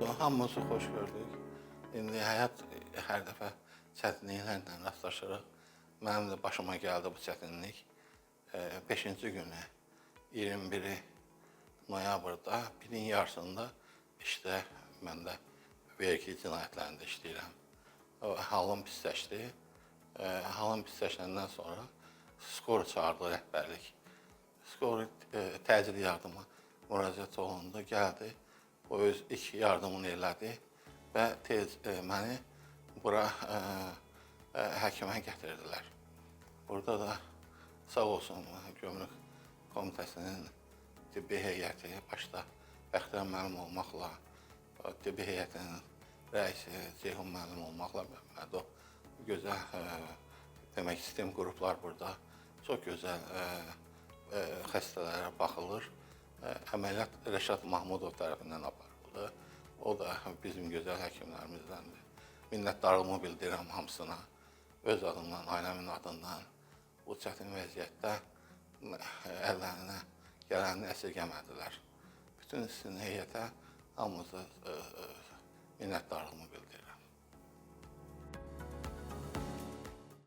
Hamımızı xoş gördük. İndi həyat hər dəfə çətinliklərlə rastlaşırıq. Mənim də başıma gəldi bu çətinlik. 5-ci günü 21 noyabrda, birin yarısında işdə məndə vergi cinayətlərində işləyirəm. Halım pisləşdi. Halım pisləşəndən sonra skor çağırdı rəhbərlik. Skor təcili yardıma müraciət olundu, gəldi. O öz ilk yardımını elədi və tez məni bura həkimə gətirdilər. Burada da sağ olsun Gömrük Komitəsinin tibbi heyəti, başda Bəxtiyar müəllim olmaqla, tibbi heyətinin rəisi Ceyhun müəllim olmaqla Məmmədov, gözəl demək sistem qruplar burada çox gözəl xəstələrə baxılır. Əməliyyat Rəşad Mahmudov tərəfindən aparıldı. O da bizim gözəl həkimlərimizdəndir. Minnətdarlığımı bildirirəm hamısına. Öz adımdan, ailəmin adından bu çətin vəziyyətdə əllərinə gələni əsirgəmədilər. Bütün sizin heyətə hamınıza minnətdarlığımı bildirirəm.